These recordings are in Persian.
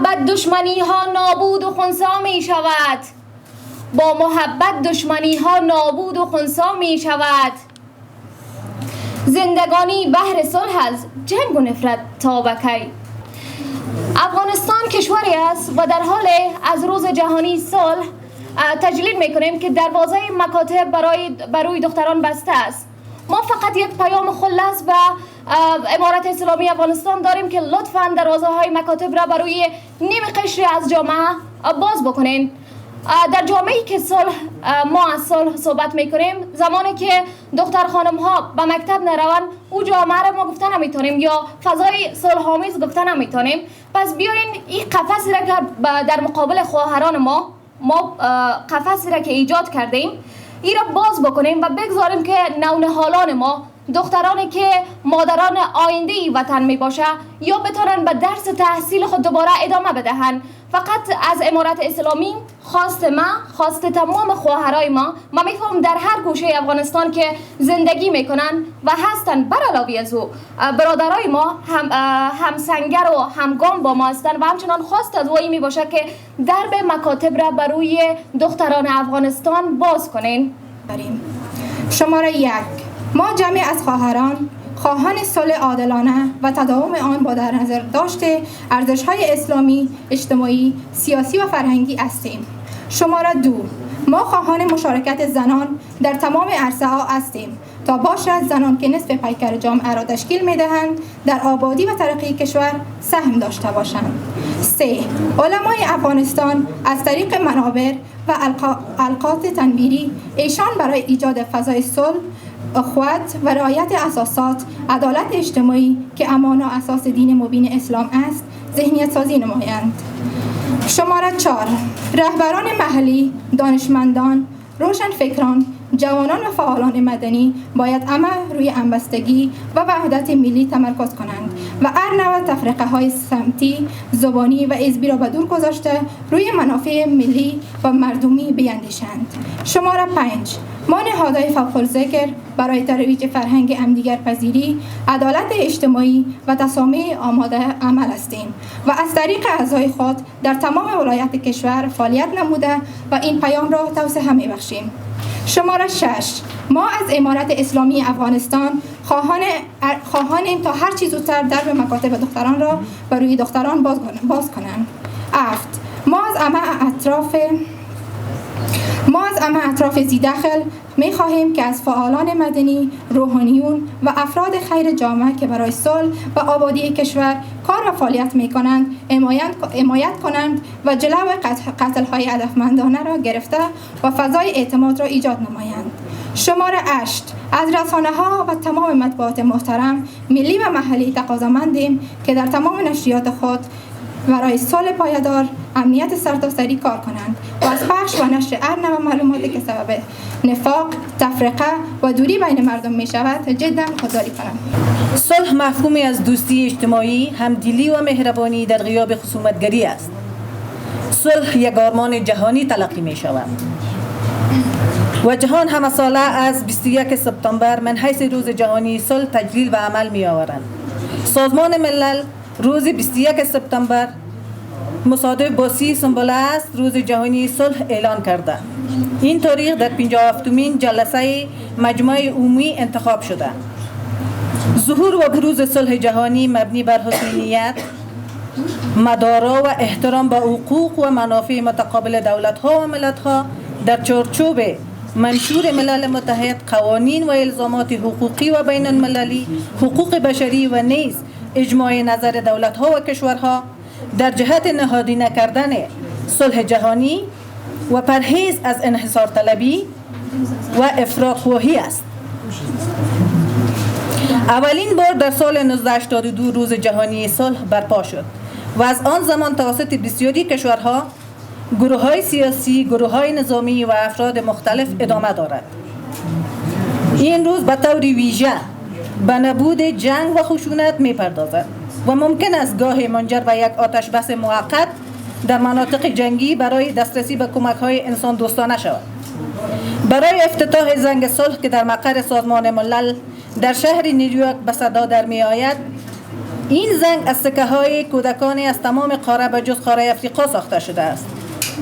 محبت دشمنی ها نابود و خنثی می شود. با محبت دشمنی ها نابود و خنثی می شود. زندگانی بهر صلح از جنگ و نفرت تا به کی. افغانستان کشوری است و در حال از روز جهانی صلح تجلیل میکنیم که دروازه مکاتب برای دختران بسته است. ما فقط یک پیام خلاص به امارت اسلامی افغانستان داریم که لطفاً دروازه های مکاتب را برای نیم قشر از جامعه باز بکنین. در جامعه‌ای که ما از صلح صحبت میکنیم، زمانی که دختر خانم ها به مکتب نروند، او جامعه را ما گفته نمیتونیم یا فضای صلح آمیز گفته نمیتونیم. پس بیاین این قفسی را که در مقابل خواهران ما قفسی را که ایجاد کردیم این را باز بکنیم و بگذاریم که نونهالان ما، دخترانی که مادران آینده وطن می باشه، یا بتونن به درس تحصیل خود دوباره ادامه بدهند. فقط از امارت اسلامی خواست تمام خواهرای ما میفهم در هر گوشه افغانستان که زندگی میکنن و هستن، بر علاوه از او برادرای ما هم سنگر و همگام با ما هستن و همچنان خواست از او می باشه که درب مکاتب را برای دختران افغانستان باز کنین. شماره 1: ما جمعی از خواهان صلح عادلانه و تداوم آن با در نظر داشته ارزش‌های اسلامی، اجتماعی، سیاسی و فرهنگی هستیم. شماره 2: ما خواهان مشارکت زنان در تمام عرصه‌ها هستیم تا باشد زنان که نصف پیکر جامعه را تشکیل می‌دهند در آبادی و ترقی کشور سهم داشته باشند. 3: علمای افغانستان از طریق منابر و القاط تنویری ایشان برای ایجاد فضای صلح، اخوت و رعایت اساسات عدالت اجتماعی که امان و اساس دین مبین اسلام است ذهنیت سازی نمایند. شماره 4: رهبران محلی، دانشمندان، روشنفکران، جوانان و فعالان مدنی باید همه روی همبستگی و وحدت ملی تمرکز کنند و هر نوع تفرقه های سمتی، زبانی و حزبی را به دور گذاشته روی منافع ملی و مردمی بیندیشند. شماره 5: ما نهادهای فوق‌الذکر برای ترویج فرهنگ همدیگر پذیری، عدالت اجتماعی و تسامح آماده عمل هستیم و از طریق اعضای خود در تمام ولایات کشور فعالیت نموده و این پیام را توسعه می‌بخشیم. شماره 6: ما از امارت اسلامی افغانستان خواهانیم تا هر چیز زودتر درب مکاتب دختران را برای دختران باز کنند. 7: ما از همه اطراف زیداخل می خواهیم که از فعالان مدنی، روحانیون و افراد خیر جامعه که برای صلح و آبادی کشور کار و فعالیت می کنند حمایت کنند و جلو قتل های هدفمندانه را گرفته و فضای اعتماد را ایجاد نمایند. شماره 8: از رسانه ها و تمام مطبوعات محترم ملی و محلی تقاضامندیم که در تمام نشریات خود برای صلح پایدار امنیت سرتاسری کار کنند و از پخش و نشر هر نوع معلوماتی که سبب نفاق، تفرقه و دوری بین مردم می شود جدا خودداری کنند. صلح مفهومی از دوستی اجتماعی، همدلی و مهربانی در غیاب خصومتگری است. صلح یک آرمان جهانی تلقی می شود و جهان همه ساله از 21 سپتامبر من حیث روز جهانی صلح تجلیل و عمل می آورند. سازمان ملل روز 21 سپتامبر مصادف با 30 سنبله است روز جهانی صلح اعلان کرده. این تاریخ در 57مین جلسه مجمع عمومی انتخاب شده. ظهور و بروز صلح جهانی مبنی بر حسن نیت، مدارا و احترام به حقوق و منافع متقابل دولت‌ها و ملت‌ها در چارچوب منشور ملل متحد، قوانین و الزامات حقوقی و بین المللی، حقوق بشری و نیز اجماع نظر دولت‌ها و کشورها در جهت نهادی نکردن صلح جهانی و پرهیز از انحصار طلبی و افراط خواهی است. اولین بار در سال 1982 روز جهانی صلح برپا شد و از آن زمان توسط بسیاری کشورها، گروه‌های سیاسی، گروه‌های نظامی و افراد مختلف ادامه دارد. این روز به طور ویژه به نبود جنگ و خشونت می‌پردازد و ممکن است گاهی منجر به یک آتش بس موقت در مناطق جنگی برای دسترسی به کمک‌های انسان دوستانه شود. برای افتتاح زنگ صلح که در مقر سازمان ملل در شهر نیویورک به صدا در می‌آید، این زنگ از سکه های کودکانی از تمام قاره به جز قاره افریقا ساخته شده است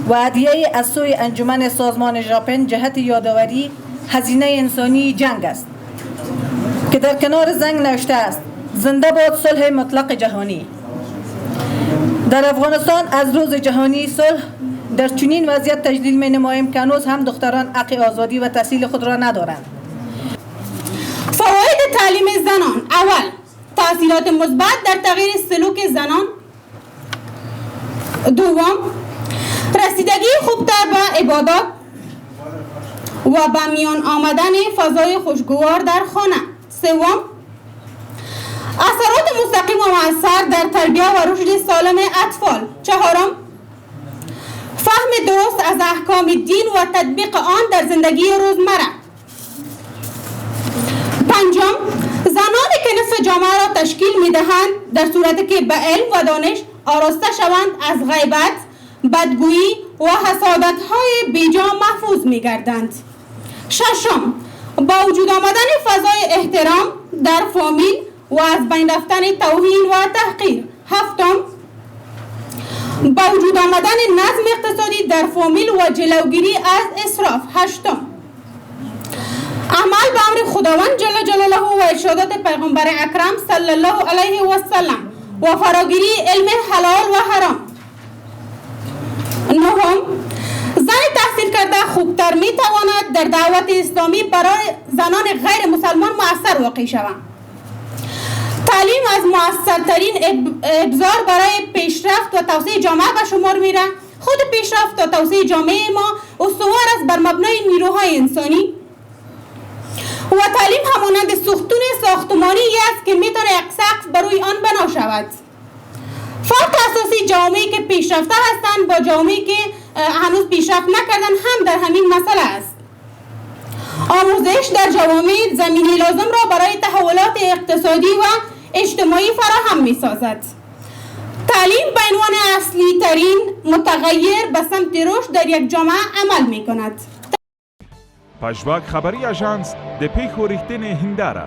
و هدیه از سوی انجمن سازمان ژاپن جهت یادآوری هزینه انسانی جنگ است که در کنار زنگ نوشته است: زنده باد صلح مطلق جهانی. در افغانستان از روز جهانی صلح در چنین وضعیت تجلیل می نماییم که هنوز هم دختران حق آزادی و تحصیل خود را ندارند. فواید تعلیم زنان: اول، تأثیرات مثبت در تغییر سلوک زنان. دوم، رسیدگی خوبتر به عبادات و به میان آمدن فضای خوشگوار در خانه. سوم، اثرات مستقیم و مؤثر در تربیت و رشد سالم اطفال. چهارم، فهم درست از احکام دین و تطبیق آن در زندگی روزمره. پنجم، زنانی که نصف جامعه را تشکیل می‌دهند در صورتی که به علم و دانش آراسته شوند از غیبت، بدگویی و حسادت‌های بیجا محفوظ می‌گردند. ششم، با وجود آمدن فضای احترام در فامیل و از بین رفتن توهین و تحقیر. هفتم، با وجود آمدن نظم اقتصادی در فامیل و جلوگیری از اسراف. هشتم، عمل به امر خداوند جل جلاله و ارشادات پیغمبر اکرم صلی الله علیه و سلم و فراگیری علم حلال و حرام. نهم، زن تحصیل کرده خوبتر می تواند در دعوت اسلامی برای زنان غیر مسلمان مؤثر واقع شود. تعلیم از مؤثرترین ابزار برای پیشرفت و توسعه جامعه به شمار میره. خود پیشرفت و توسعه جامعه ما استوار است بر مبنای نیروهای انسانی و تعلیم همانند ساختون ساختمانی است که میتونه یک سقف بر روی آن بنا شود. فرق اساسی جامعه‌ای که پیشرفته هستند با جامعه‌ای که هنوز پیشرفت نکردن هم در همین مسئله است. آموزش در جوامع زمینی لازم را برای تحولات اقتصادی و اجتماعی فراهم می‌سازد. تعلیم به عنوان اصلی ترین متغیر به سمت رشد در یک جامعه عمل می‌کند. پژواک خبری اژانس د پیښو رښتینې هنداره